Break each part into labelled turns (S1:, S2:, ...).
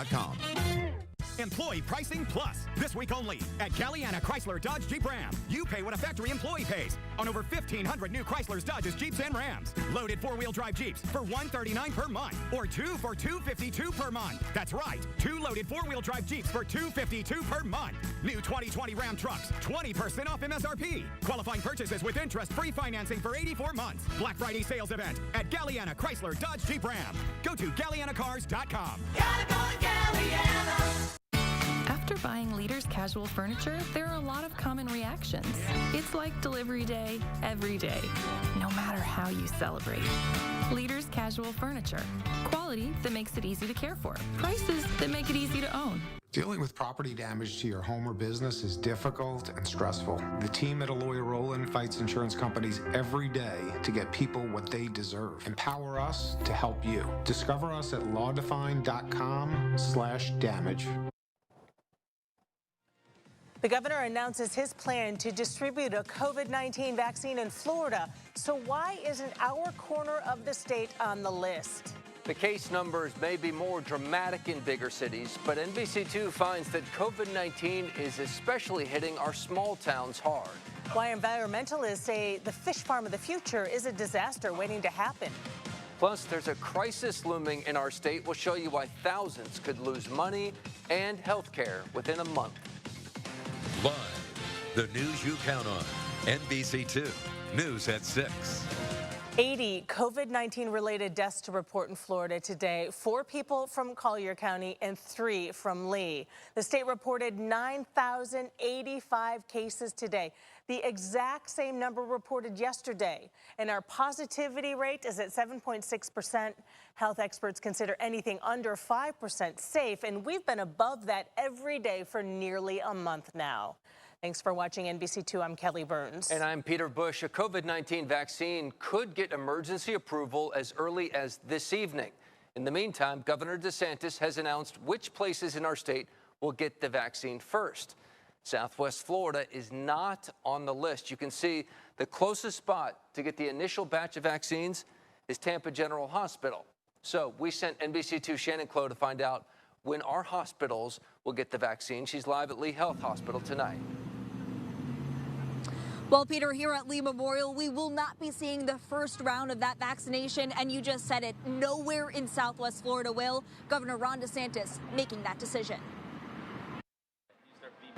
S1: Galliana.com. Employee Pricing Plus. This week only at Galliana Chrysler Dodge Jeep Ram. You pay what a factory employee pays on over 1,500 new Chryslers, Dodges, Jeeps, and Rams. Loaded four-wheel drive Jeeps for $139 per month or two for $252 per month. That's right. Two loaded four-wheel drive Jeeps for $252 per month. New 2020 Ram trucks, 20% off MSRP. Qualifying purchases with interest-free financing for 84 months. Black Friday sales event at Galliana Chrysler Dodge Jeep Ram. Go to GallianaCars.com.
S2: Gotta go to Galliana.
S3: After buying Leaders Casual Furniture, there are a lot of common reactions. It's like delivery day every day, no matter how you celebrate. Leaders Casual Furniture. Quality that makes it easy to care for. Prices that make it easy to own.
S4: Dealing with property damage to your home or business is difficult and stressful. The team at Aloy Roland fights insurance companies every day to get people what they deserve. Empower us to help you. Discover us at lawdefine.com/damage.
S5: The governor announces his plan to distribute a COVID-19 vaccine in Florida. So why isn't our corner of the state on the list?
S6: The case numbers may be more dramatic in bigger cities, but NBC2 finds that COVID-19 is especially hitting our small towns hard.
S5: Why environmentalists say the fish farm of the future is a disaster waiting to happen.
S6: Plus, there's a crisis looming in our state. We'll show you why thousands could lose money and health care within a month.
S7: Live, the news you count on. NBC2 News at 6.
S5: 80 COVID-19 related deaths to report in Florida today. 4 people from Collier County and 3 from Lee. The state reported 9,085 cases today, the exact same number reported yesterday. And our positivity rate is at 7.6%. Health experts consider anything under 5% safe, and we've been above that every day for nearly a month now. Thanks for watching NBC2. I'm Kelly Burns.
S6: And I'm Peter Bush. A COVID-19 vaccine could get emergency approval as early as this evening. In the meantime, Governor DeSantis has announced which places in our state will get the vaccine first. Southwest Florida is not on the list. You can see the closest spot to get the initial batch of vaccines is Tampa General Hospital. So we sent NBC2 Shannon Clow to find out when our hospitals will get the vaccine. She's live at Lee Health Hospital tonight.
S8: Well, Peter, here at Lee Memorial, we will not be seeing the first round of that vaccination. And you just said it, nowhere in Southwest Florida will. Governor Ron DeSantis making that decision.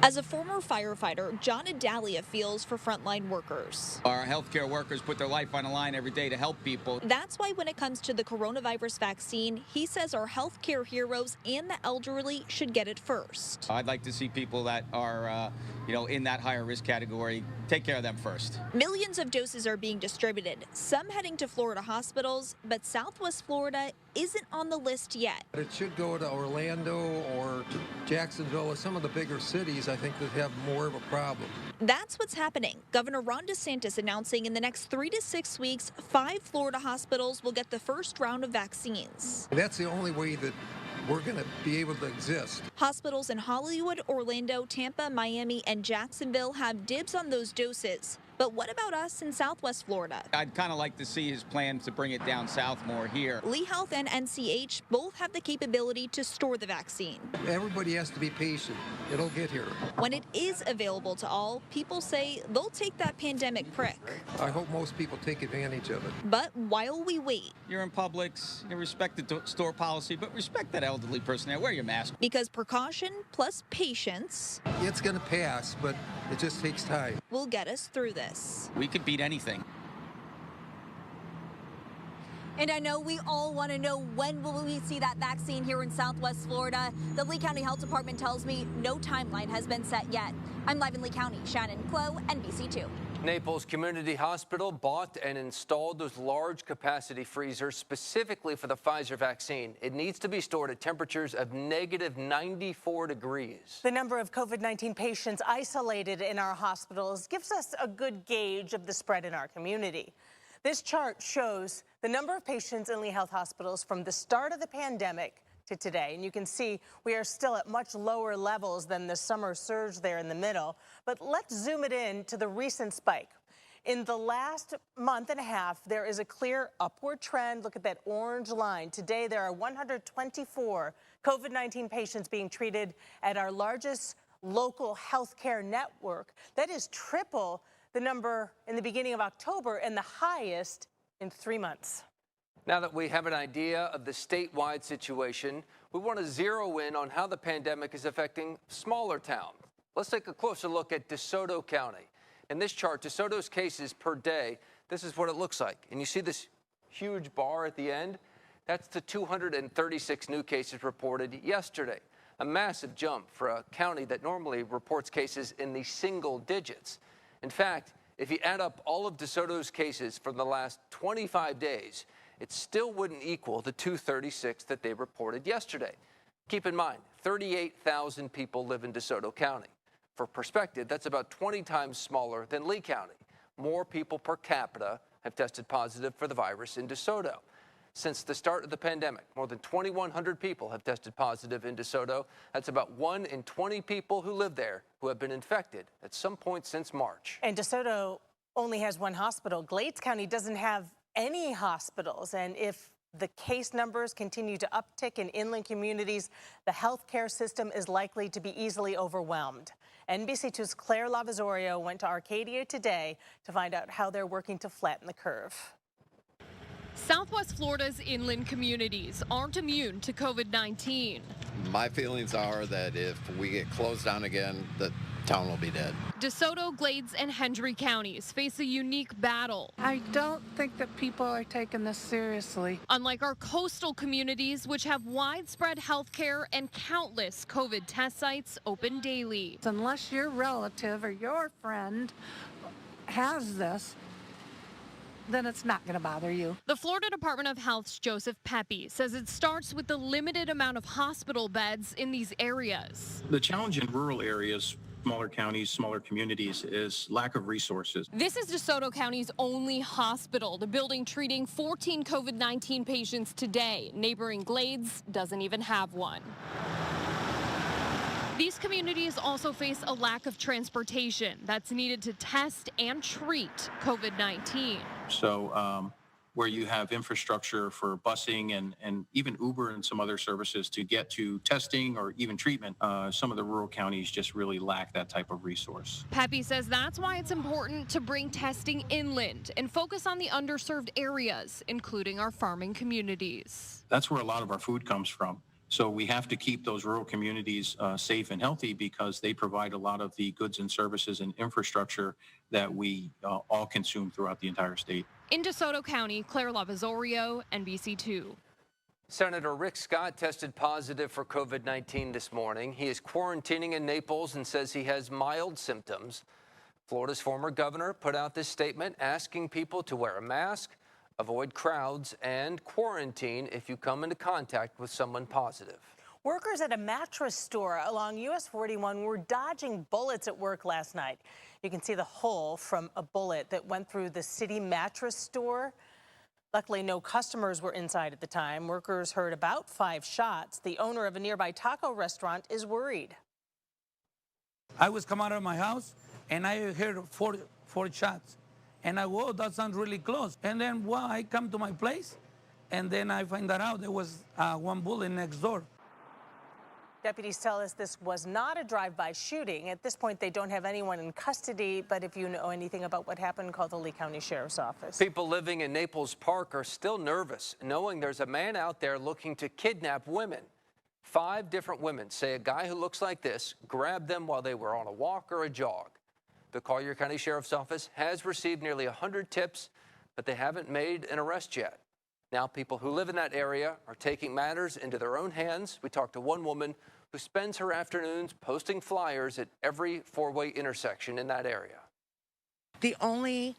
S8: As a former firefighter, John Adalia feels for frontline workers.
S9: Our healthcare workers put their life on the line every day to help people.
S8: That's why when it comes to the coronavirus vaccine, he says our healthcare heroes and the elderly should get it first.
S9: I'd like to see people that are, in that higher risk category, take care of them first.
S8: Millions of doses are being distributed, some heading to Florida hospitals, but Southwest Florida isn't on the list yet.
S10: It should go to Orlando or Jacksonville or some of the bigger cities, I think, that have more of a problem.
S8: That's what's happening. Governor Ron DeSantis announcing in the next 3 to 6 weeks, 5 Florida hospitals will get the first round of vaccines.
S10: That's the only way that we're going to be able to exist.
S8: Hospitals in Hollywood, Orlando, Tampa, Miami, and Jacksonville have dibs on those doses. But what about us in Southwest Florida?
S9: I'd kind of like to see his plan to bring it down south more here.
S8: Lee Health and NCH both have the capability to store the vaccine.
S10: Everybody has to be patient. It'll get here.
S8: When it is available to all, people say they'll take that pandemic prick.
S10: I hope most people take advantage of it.
S8: But while we wait,
S9: You're in Publix, you respect the store policy, but respect that elderly person there. Wear your mask.
S8: because precaution plus patience
S10: It's going to pass, but it just takes time.
S8: will get us through this.
S9: We could beat anything.
S8: And I know we all want to know, when will we see that vaccine here in Southwest Florida? The Lee County Health Department tells me no timeline has been set yet. I'm live in Lee County. Shannon Clow, NBC2.
S6: Naples Community Hospital bought and installed those large capacity freezers specifically for the Pfizer vaccine. It needs to be stored at temperatures of -94 degrees.
S5: The number of COVID-19 patients isolated in our hospitals gives us a good gauge of the spread in our community. This chart shows the number of patients in Lee Health hospitals from the start of the pandemic to today. And you can see we are still at much lower levels than the summer surge there in the middle. But let's zoom it in to the recent spike. In the last month and a half, there is a clear upward trend. Look at that orange line. Today, there are 124 COVID-19 patients being treated at our largest local healthcare network. That is triple the number in the beginning of October and the highest in 3 months.
S6: Now that we have an idea of the statewide situation, we want to zero in on how the pandemic is affecting smaller towns. Let's take a closer look at DeSoto County. In this chart, DeSoto's cases per day, this is what it looks like. And you see this huge bar at the end? That's the 236 new cases reported yesterday. A massive jump for a county that normally reports cases in the single digits. In fact, if you add up all of DeSoto's cases from the last 25 days, it still wouldn't equal the 236 that they reported yesterday. Keep in mind, 38,000 people live in DeSoto County. For perspective, that's about 20 times smaller than Lee County. More people per capita have tested positive for the virus in DeSoto. Since the start of the pandemic, more than 2,100 people have tested positive in DeSoto. That's about 1 in 20 people who live there who have been infected at some point since March.
S5: And DeSoto only has one hospital. Glades County doesn't have any hospitals. And if the case numbers continue to uptick in inland communities, the healthcare system is likely to be easily overwhelmed. NBC2's Claire Lavazorio went to Arcadia today to find out how they're working to flatten the curve.
S11: Southwest Florida's inland communities aren't immune to COVID-19.
S12: My feelings are that if we get closed down again, the town will be dead.
S11: DeSoto, Glades, and Hendry counties face a unique battle.
S13: I don't think that people are taking this seriously.
S11: Unlike our coastal communities, which have widespread health care and countless COVID test sites open daily.
S13: Unless your relative or your friend has this, then it's not going to bother you.
S11: The Florida Department of Health's Joseph Pepe says it starts with the limited amount of hospital beds in these areas.
S14: The challenge in rural areas, smaller counties, smaller communities, is lack of resources.
S11: This is DeSoto County's only hospital, the building treating 14 COVID-19 patients today. Neighboring Glades doesn't even have one. These communities also face a lack of transportation that's needed to test and treat COVID-19.
S14: So where you have infrastructure for busing and even Uber and some other services to get to testing or even treatment, some of the rural counties just really lack that type of resource.
S11: Pepe says that's why it's important to bring testing inland and focus on the underserved areas, including our farming communities.
S14: That's where a lot of our food comes from. So we have to keep those rural communities safe and healthy because they provide a lot of the goods and services and infrastructure that we all consume throughout the entire state.
S11: In DeSoto County, Claire Lavazorio, NBC2.
S6: Senator Rick Scott tested positive for COVID-19 this morning. He is quarantining in Naples and says he has mild symptoms. Florida's former governor put out this statement asking people to wear a mask, avoid crowds, and quarantine if you come into contact with someone positive.
S5: Workers at a mattress store along US 41 were dodging bullets at work last night. You can see the hole from a bullet that went through the city mattress store. Luckily, no customers were inside at the time. Workers heard about 5 shots. The owner of a nearby taco restaurant is worried.
S15: I was coming out of my house and I heard 40 shots. And I, whoa, that sounds really close. And then, well, I come to my place, and then I find that out there was one bullet next door.
S5: Deputies tell us this was not a drive-by shooting. At this point, they don't have anyone in custody, but if you know anything about what happened, call the Lee County Sheriff's Office.
S6: People living in Naples Park are still nervous, knowing there's a man out there looking to kidnap women. 5 different women say a guy who looks like this grabbed them while they were on a walk or a jog. The Collier County Sheriff's Office has received nearly 100 tips, but they haven't made an arrest yet. Now people who live in that area are taking matters into their own hands. We talked to one woman who spends her afternoons posting flyers at every 4-way intersection in that area.
S16: The only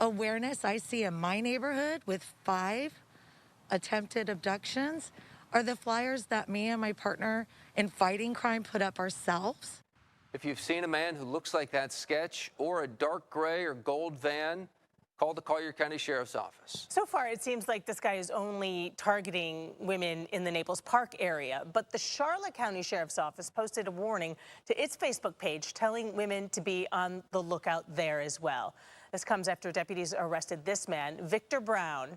S16: awareness I see in my neighborhood with 5 attempted abductions are the flyers that me and my partner in fighting crime put up ourselves.
S6: If you've seen a man who looks like that sketch or a dark gray or gold van, call the Collier County Sheriff's Office.
S5: So far, it seems like this guy is only targeting women in the Naples Park area, but the Charlotte County Sheriff's Office posted a warning to its Facebook page telling women to be on the lookout there as well. This comes after deputies arrested this man, Victor Brown.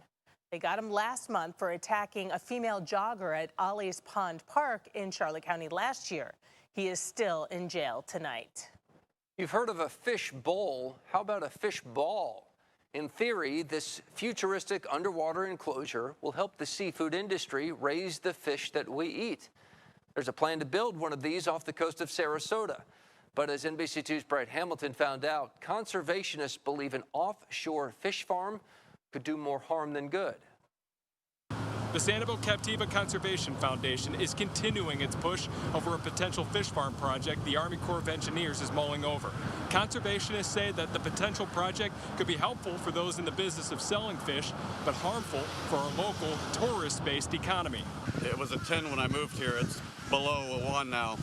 S5: They got him last month for attacking a female jogger at Ollie's Pond Park in Charlotte County last year. He is still in jail tonight.
S6: You've heard of a fish bowl. How about a fish ball? In theory, this futuristic underwater enclosure will help the seafood industry raise the fish that we eat. There's a plan to build one of these off the coast of Sarasota. But as NBC2's Brett Hamilton found out, conservationists believe an offshore fish farm could do more harm than good.
S17: The Sanibel Captiva Conservation Foundation is continuing its push over a potential fish farm project the Army Corps of Engineers is mulling over. Conservationists say that the potential project could be helpful for those in the business of selling fish, but harmful for our local tourist-based economy.
S18: It was a 10 when I moved here. It's below a 1 now.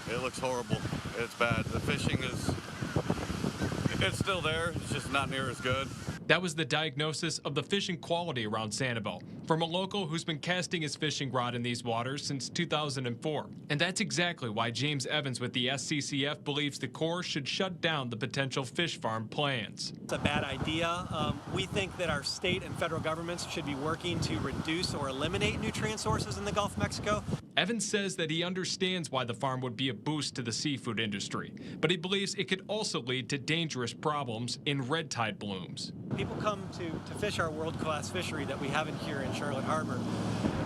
S18: It looks horrible. It's bad. The fishing it's still there. It's just not near as good.
S17: That was the diagnosis of the fishing quality around Sanibel from a local who's been casting his fishing rod in these waters since 2004. And that's exactly why James Evans with the SCCF believes the Corps should shut down the potential fish farm plans.
S19: It's a bad idea. We think that our state and federal governments should be working to reduce or eliminate nutrient sources in the Gulf of Mexico.
S17: Evans says that he understands why the farm would be a boost to the seafood industry, but he believes it could also lead to dangerous problems in red tide blooms.
S19: People come to fish our world-class fishery that we have in here in Charlotte Harbor.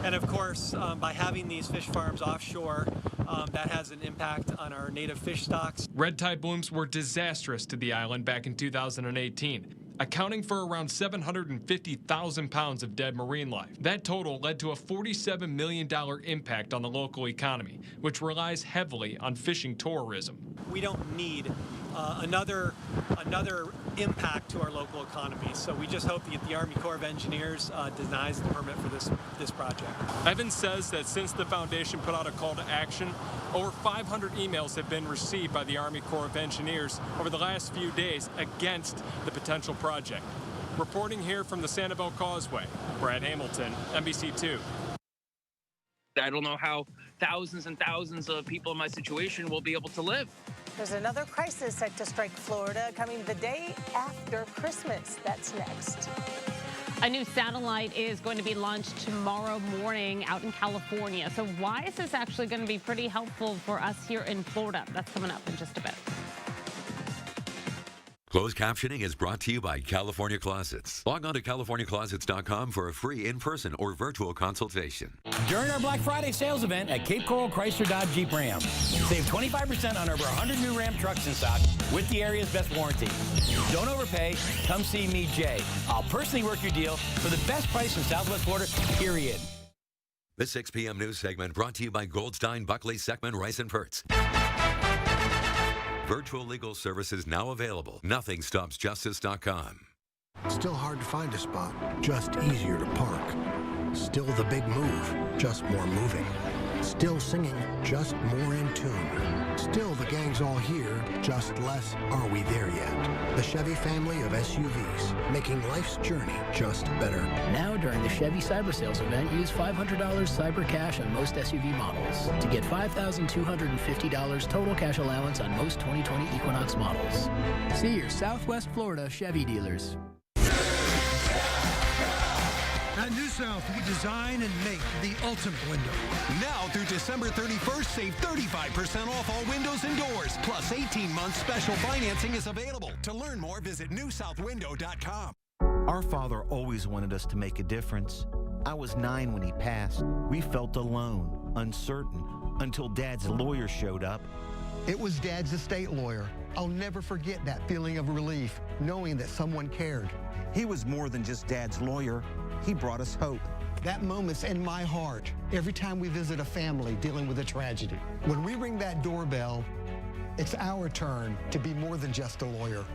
S19: And of course, by having these fish farms offshore, that has an impact on our native fish stocks.
S17: Red tide blooms were disastrous to the island back in 2018. Accounting for around 750,000 pounds of dead marine life. That total led to a $47 million impact on the local economy, which relies heavily on fishing tourism.
S19: We don't need another impact to our local economy, so we just hope that the Army Corps of Engineers denies the permit for this project.
S17: Evans says that since the foundation put out a call to action, over 500 emails have been received by the Army Corps of Engineers over the last few days against the potential project. Reporting here from the Sanibel Causeway, Brad Hamilton, NBC2.
S20: I don't know how thousands and thousands of people in my situation will be able to live.
S5: There's another crisis set to strike Florida coming the day after Christmas. That's next.
S11: A new satellite is going to be launched tomorrow morning out in California. So why is this actually going to be pretty helpful for us here in Florida? That's coming up in just a bit.
S7: Closed captioning is brought to you by California Closets. Log on to CaliforniaClosets.com for a free in-person or virtual consultation.
S21: During our Black Friday sales event at Cape Coral Chrysler Dodge Jeep Ram, save 25% on over 100 new Ram trucks in stock with the area's best warranty. Don't overpay. Come see me, Jay. I'll personally work your deal for the best price in Southwest Florida, period.
S7: The 6 p.m. news segment brought to you by Goldstein, Buckley, Seckman, Rice & Pertz. Virtual legal services now available. NothingStopsJustice.com.
S22: Still hard to find a spot, just easier to park. Still the big move, just more moving. Still singing, just more in tune. Still the gang's all here, just less are we there yet. The Chevy family of SUVs, making life's journey just better.
S23: Now during the Chevy Cyber Sales event, use $500 Cyber Cash on most SUV models to get $5,250 total cash allowance on most 2020 Equinox models. See your Southwest Florida Chevy dealers.
S24: At New South, we design and make the ultimate window.
S1: Now through December 31st, save 35% off all windows and doors. Plus 18 months special financing is available. To learn more, visit newsouthwindow.com.
S25: Our father always wanted us to make a difference. I was 9 when he passed. We felt alone, uncertain, until Dad's lawyer showed up.
S26: It was Dad's estate lawyer. I'll never forget that feeling of relief, knowing that someone cared.
S25: He was more than just Dad's lawyer. He brought us hope.
S26: That moment's in my heart every time we visit a family dealing with a tragedy. When we ring that doorbell, it's our turn to be more than just a lawyer.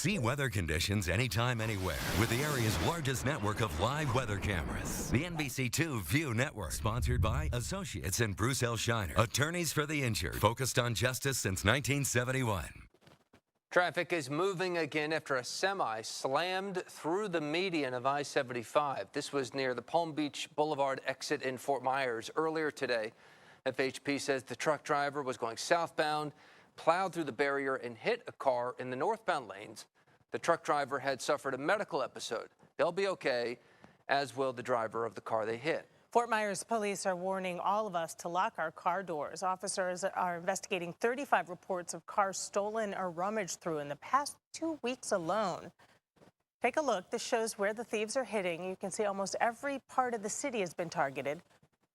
S2: See weather conditions anytime, anywhere with the area's largest network of live weather cameras. The NBC2 View Network, sponsored by Associates and Bruce L. Shiner, attorneys for the injured, focused on justice since 1971.
S6: Traffic is moving again after a semi slammed through the median of I-75. This was near the Palm Beach Boulevard exit in Fort Myers earlier today. FHP says the truck driver was going southbound, plowed through the barrier and hit a car in the northbound lanes. The truck driver had suffered a medical episode. They'll be okay, as will the driver of the car they hit.
S5: Fort Myers police are warning all of us to lock our car doors. Officers are investigating 35 reports of cars stolen or rummaged through in the past 2 weeks alone. Take a look. This shows where the thieves are hitting. You can see almost every part of the city has been targeted.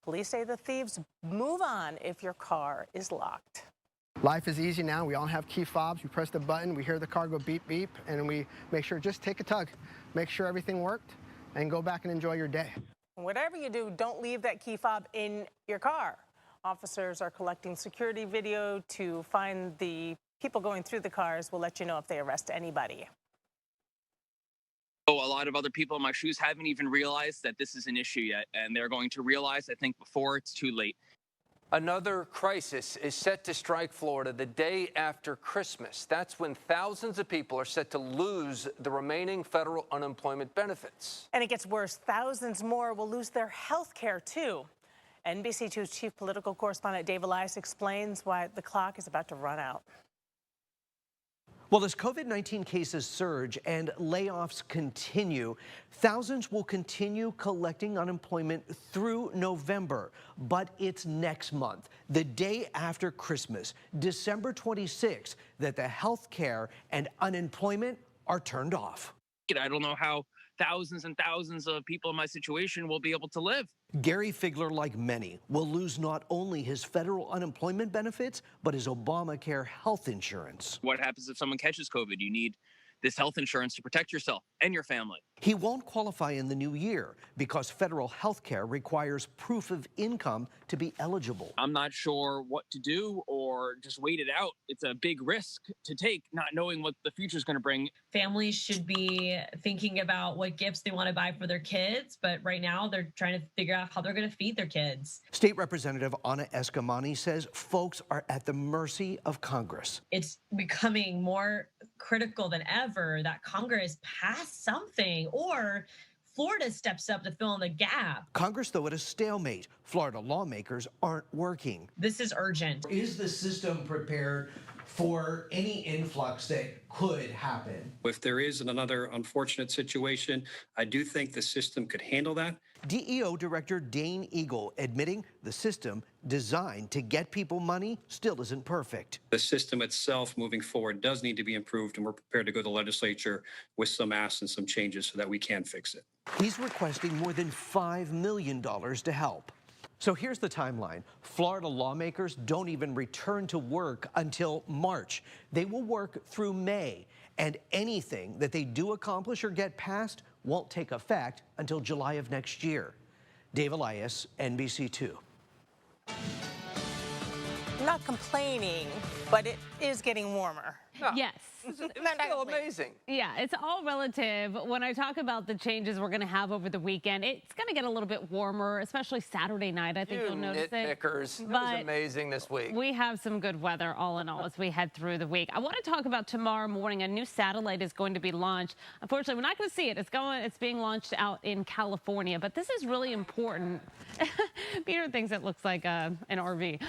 S5: Police say the thieves move on if your car is locked.
S3: Life is easy now. We all have key fobs. We press the button, we hear the car go beep, beep, and we make sure, just take a tug, make sure everything worked, and go back and enjoy your day.
S5: Whatever you do, don't leave that key fob in your car. Officers are collecting security video to find the people going through the cars. We'll let you know if they arrest anybody.
S20: A lot of other people in my shoes haven't even realized that this is an issue yet, and they're going to realize, I think, before it's too late.
S6: Another crisis is set to strike Florida the day after Christmas. That's when thousands of people are set to lose the remaining federal unemployment benefits.
S5: And it gets worse. Thousands more will lose their health care, too. NBC2's chief political correspondent Dave Elias explains why the clock is about to run out.
S4: Well, as COVID-19 cases surge and layoffs continue, thousands will continue collecting unemployment through November. But it's next month, the day after Christmas, December 26th, that the health care and unemployment are turned off.
S20: I don't know how thousands and thousands of people in my situation will be able to live.
S4: Gary Figler, like many, will lose not only his federal unemployment benefits, but his Obamacare health insurance.
S20: What happens if someone catches COVID? You need this health insurance to protect yourself and your family.
S4: He won't qualify in the new year because federal health care requires proof of income to be eligible.
S20: I'm not sure what to do or just wait it out. It's a big risk to take, not knowing what the future is going to bring.
S8: Families should be thinking about what gifts they want to buy for their kids, but right now they're trying to figure out how they're going to feed their kids.
S4: State Representative Anna Escamani says folks are at the mercy of Congress.
S8: It's becoming more critical than ever that Congress pass something or Florida steps up to fill in the gap.
S4: Congress, though, at a stalemate. Florida lawmakers aren't working.
S8: This is urgent.
S4: Is the system prepared for any influx that could happen?
S9: If there is another unfortunate situation, I do think the system could handle that.
S4: DEO Director Dane Eagle admitting the system designed to get people money still isn't perfect.
S9: The system itself moving forward does need to be improved, and we're prepared to go to the legislature with some asks and some changes so that we can fix it.
S4: He's requesting more than $5 million to help. So here's the timeline. Florida lawmakers don't even return to work until March. They will work through May, and anything that they do accomplish or get passed won't take effect until July of next year. Dave Elias, NBC2.
S5: I'm not complaining, but it is getting warmer.
S11: Yes.
S6: It's still amazing.
S11: Yeah, it's all relative. When I talk about the changes we're going to have over the weekend, it's going to get a little bit warmer, especially Saturday night. I think you'll notice it.
S6: Nitpickers. It was amazing this week.
S11: We have some good weather all in all as we head through the week. I want to talk about tomorrow morning. A new satellite is going to be launched. Unfortunately, we're not going to see it. It's being launched out in California, but this is really important. Peter thinks it looks like an RV.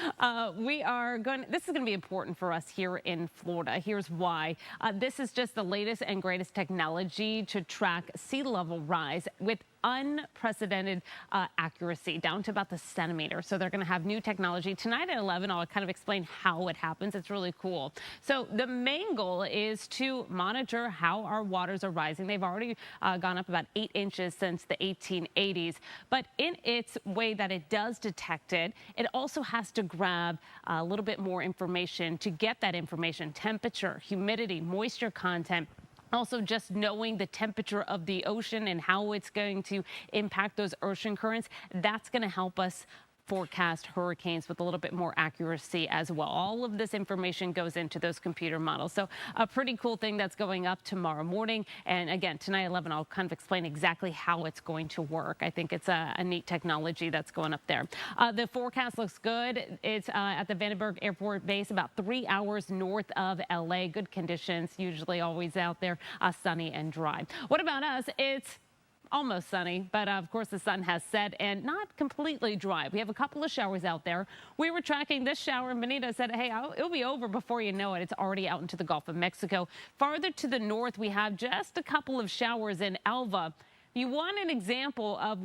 S11: This is going to be important for us here in Florida. Here's why. This is just the latest and greatest technology to track sea level rise with unprecedented accuracy down to about the centimeter. So they're going to have new technology tonight at 11. I'll kind of explain how it happens. It's really cool. So the main goal is to monitor how our waters are rising. They've already gone up about 8 inches since the 1880s. But in its way that it does detect it, it also has to grab a little bit more information to get that information: temperature, humidity, moisture content. Also, just knowing the temperature of the ocean and how it's going to impact those ocean currents, that's going to help us forecast hurricanes with a little bit more accuracy as well. All of this information goes into those computer models. So a pretty cool thing that's going up tomorrow morning. And again, tonight at 11, I'll kind of explain exactly how it's going to work. I think it's a neat technology that's going up there. The forecast looks good. It's at the Vandenberg Airport Base, about 3 hours north of LA. Good conditions, usually always out there, sunny and dry. What about us? It's almost sunny, but of course the sun has set and not completely dry. We have a couple of showers out there. We were tracking this shower and Benita said, hey, it'll be over before you know it. It's already out into the Gulf of Mexico. Farther to the north, we have just a couple of showers in Alva. You want an example of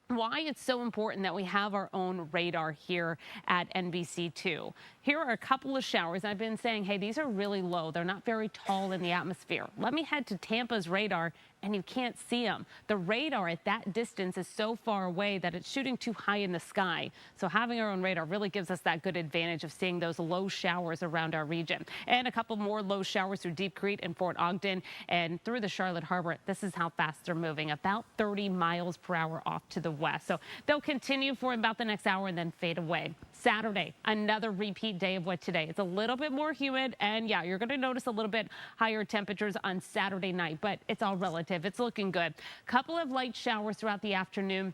S11: why it's so important that we have our own radar here at NBC2. Here are a couple of showers. I've been saying, hey, these are really low. They're not very tall in the atmosphere. Let me head to Tampa's radar and you can't see them. The radar at that distance is so far away that it's shooting too high in the sky. So having our own radar really gives us that good advantage of seeing those low showers around our region. And a couple more low showers through Deep Creek and Fort Ogden and through the Charlotte Harbor. This is how fast they're moving, about 30 miles per hour off to the west. So they'll continue for about the next hour and then fade away. Saturday, another repeat day of what today. It's a little bit more humid, and yeah, you're going to notice a little bit higher temperatures on Saturday night, but it's all relative. It's looking good. Couple of light showers throughout the afternoon.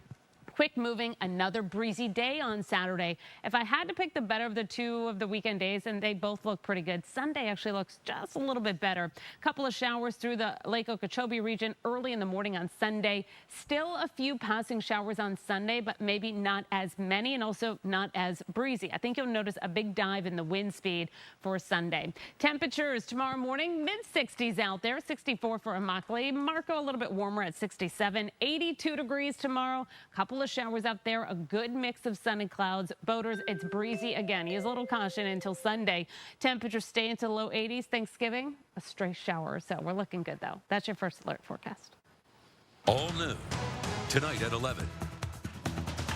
S11: Quick moving, another breezy day on Saturday. If I had to pick the better of the two of the weekend days, and they both look pretty good, Sunday actually looks just a little bit better. Couple of showers through the Lake Okeechobee region early in the morning on Sunday. Still a few passing showers on Sunday, but maybe not as many and also not as breezy. I think you'll notice a big dive in the wind speed for Sunday. Temperatures tomorrow morning, mid-60s out there, 64 for Immokalee. Marco a little bit warmer at 67, 82 degrees tomorrow. Couple of showers out there, a good mix of sun and clouds. Boaters, it's breezy again. Use a little caution until Sunday. Temperatures stay into low 80s. Thanksgiving, a stray shower or so. We're looking good, though. That's your first alert forecast.
S7: All new tonight at 11.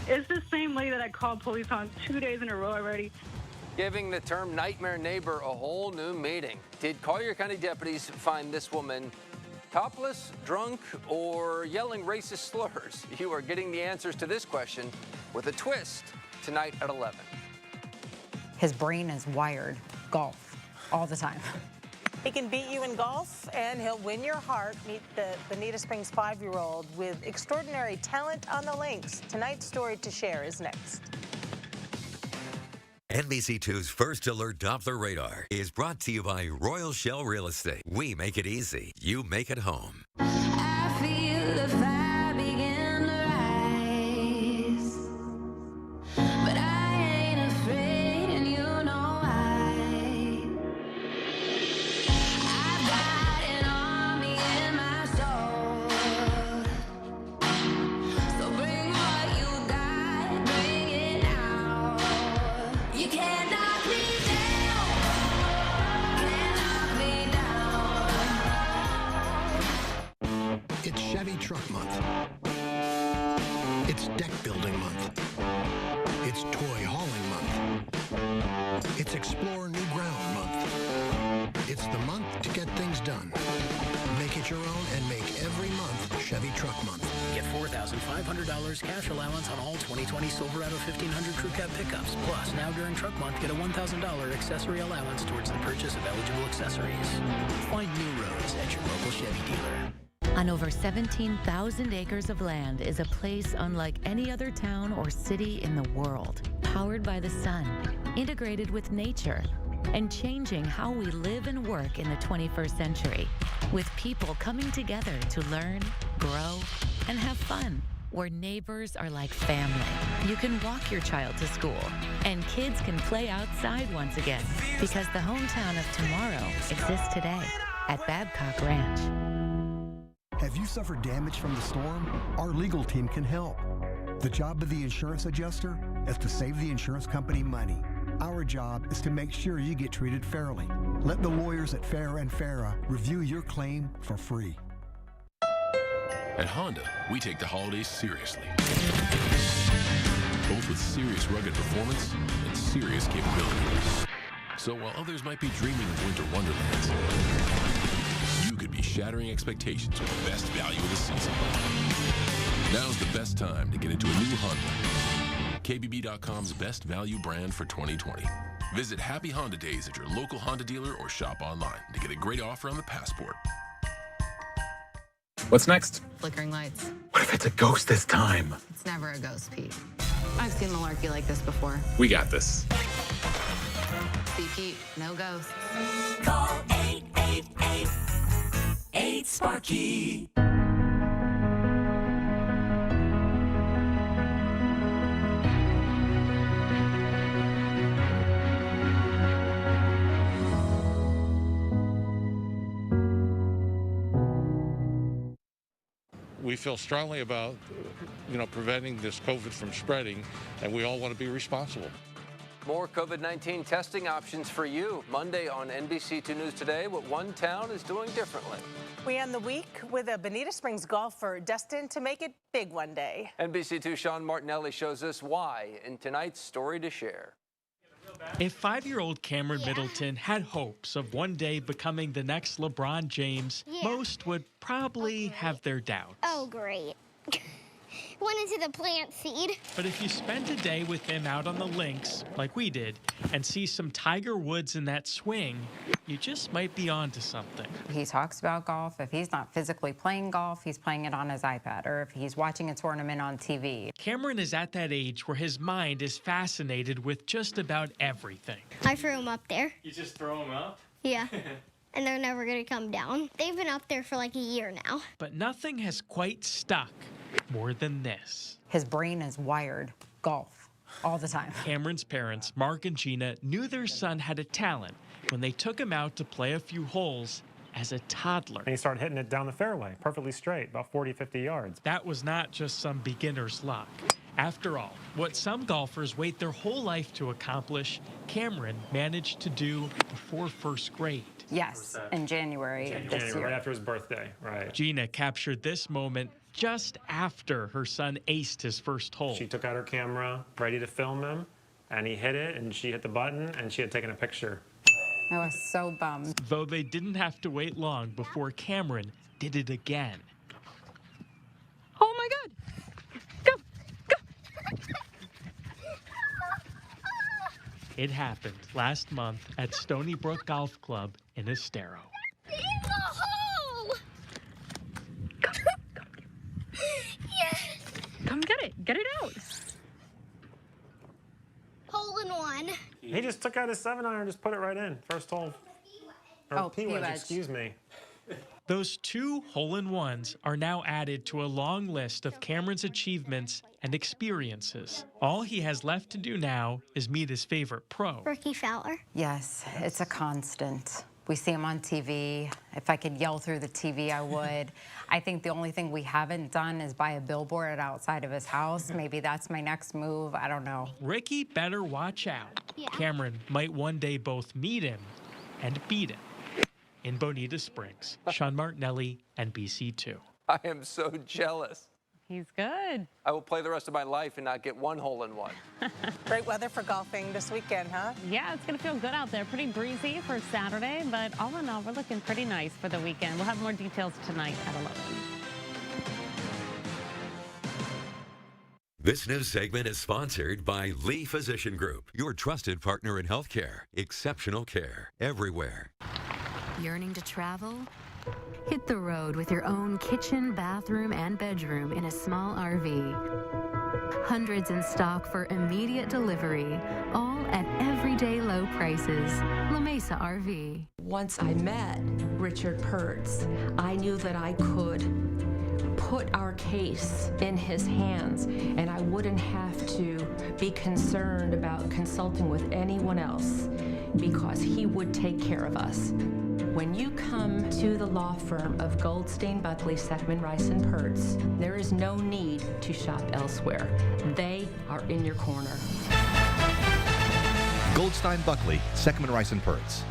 S10: It's the same lady that I called police on 2 days in a row already.
S6: Giving the term nightmare neighbor a whole new meaning. Did Collier County deputies find this woman topless, drunk, or yelling racist slurs? You are getting the answers to this question with a twist tonight at 11.
S12: His brain is wired. Golf. All the time.
S5: He can beat you in golf, and he'll win your heart. Meet the Bonita Springs 5-year-old with extraordinary talent on the links. Tonight's story to share is next.
S2: NBC2's First Alert Doppler Radar is brought to you by Royal Shell Real Estate. We make it easy. You make it home.
S13: I feel the fire begin to rise, but I ain't afraid, and you know why. I've got an army in my soul, so bring what you got, bring it out. You can't knock me down, can't knock me down.
S22: It's Chevy Truck Month. It's Deck Building Month. It's Toy Hauling Month. It's Explore New Ground Month. It's the month to get things done. Make it your own and make every month Chevy Truck Month.
S23: Get $4,500 cash allowance on all 2020 Silverado 1500 Crew Cab pickups. Plus, now during Truck Month, get a $1,000 accessory allowance towards the purchase of eligible accessories. Find new roads at your local Chevy dealer.
S14: On over 17,000 acres of land is a place unlike any other town or city in the world. Powered by the sun, integrated with nature, and changing how we live and work in the 21st century. With people coming together to learn, grow, and have fun. Where neighbors are like family. You can walk your child to school, and kids can play outside once again. Because the hometown of tomorrow exists today at Babcock Ranch.
S26: Have you suffered damage from the storm? Our legal team can help. The job of the insurance adjuster is to save the insurance company money. Our job is to make sure you get treated fairly. Let the lawyers at Farah and Farah review your claim for free.
S15: At Honda, we take the holidays seriously. Both with serious rugged performance and serious capability. So while others might be dreaming of winter wonderlands, you could be shattering expectations with the best value of the season. Now's the best time to get into a new Honda. KBB.com's best value brand for 2020. Visit Happy Honda Days at your local Honda dealer or shop online to get a great offer on the Passport.
S16: What's next?
S17: Flickering lights.
S16: What if it's a ghost this time?
S17: It's never a ghost, Pete. I've seen malarkey like this before.
S16: We got this.
S17: See, Pete, no ghosts.
S13: Call 888-8-SPARKY.
S18: We feel strongly about, preventing this COVID from spreading, and we all want to be responsible.
S6: More COVID-19 testing options for you. Monday on NBC 2 News Today, what one town is doing differently.
S5: We end the week with a Bonita Springs golfer destined to make it big one day.
S6: NBC 2 Sean Martinelli shows us why in tonight's Story to Share.
S19: If 5-year-old Cameron Middleton had hopes of one day becoming the next LeBron James, most would probably have their doubts.
S21: Oh, great. Went into the plant seed.
S19: But if you spend a day with him out on the links, like we did, and see some Tiger Woods in that swing, you just might be onto something.
S12: He talks about golf. If he's not physically playing golf, he's playing it on his iPad, or if he's watching a tournament on TV.
S19: Cameron is at that age where his mind is fascinated with just about everything.
S21: I threw him up there.
S19: You just throw him up?
S21: Yeah. And they're never going to come down. They've been up there for like a year now.
S19: But nothing has quite stuck more than this.
S12: His brain is wired. Golf. All the time.
S19: Cameron's parents, Mark and Gina, knew their son had a talent when they took him out to play a few holes as a toddler.
S24: And he started hitting it down the fairway, perfectly straight, about 40, 50 yards.
S19: That was not just some beginner's luck. After all, what some golfers wait their whole life to accomplish, Cameron managed to do before first grade.
S12: Yes, in January of this year.
S24: Right after his birthday, right.
S19: Gina captured this moment just after her son aced his first hole.
S24: She took out her camera, ready to film him, and he hit it, and she hit the button, and she had taken a picture.
S12: I was so bummed.
S19: Though they didn't have to wait long before Cameron did it again.
S21: Oh my God. Go, go.
S19: It happened last month at Stony Brook Golf Club in Estero.
S21: In the hole. Yes.
S17: Come get it. Get it out.
S21: Hole in one.
S24: He just took out his 7-iron, just put it right in. First hole. Or P-wedge, excuse me.
S19: Those 2 hole-in-ones are now added to a long list of Cameron's achievements and experiences. All he has left to do now is meet his favorite pro.
S21: Ricky Fowler.
S12: Yes, it's a constant. We see him on TV. If I could yell through the TV, I would. I think the only thing we haven't done is buy a billboard outside of his house. Maybe that's my next move. I don't know.
S19: Ricky better watch out. Cameron might one day both meet him and beat him. In Bonita Springs, Sean Martinelli, NBC2.
S6: I am so jealous.
S11: He's good.
S6: I will play the rest of my life and not get one hole in one.
S5: Great weather for golfing this weekend, huh?
S11: Yeah, it's going to feel good out there. Pretty breezy for Saturday, but all in all, we're looking pretty nice for the weekend. We'll have more details tonight at 11.
S7: This news segment is sponsored by Lee Physician Group, your trusted partner in healthcare. Exceptional care everywhere.
S14: Yearning to travel? Hit the road with your own kitchen, bathroom, and bedroom in a small RV. Hundreds in stock for immediate delivery, all at everyday low prices. La Mesa RV.
S27: Once I met Richard Pertz, I knew that I could put our case in his hands, and I wouldn't have to be concerned about consulting with anyone else because he would take care of us. When you come to the law firm of Goldstein, Buckley, Seckman, Rice, and Pertz, there is no need to shop elsewhere. They are in your corner.
S28: Goldstein, Buckley, Seckman, Rice, and Pertz.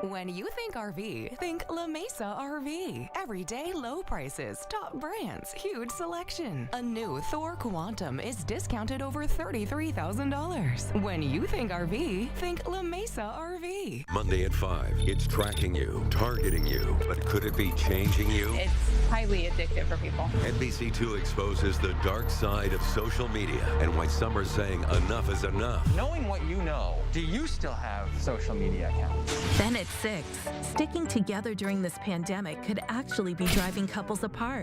S1: When you think RV, think La Mesa RV. Everyday low prices, top brands, huge selection. A new Thor Quantum is discounted over $33,000. When you think RV, think La Mesa RV.
S7: Monday at 5, it's tracking you, targeting you, but could it be changing you?
S3: It's highly addictive for people.
S7: NBC2 exposes the dark side of social media and why some are saying enough is enough.
S4: Knowing what you know, do you still have social media accounts?
S8: Then at 6, sticking together during this pandemic could actually be driving couples apart.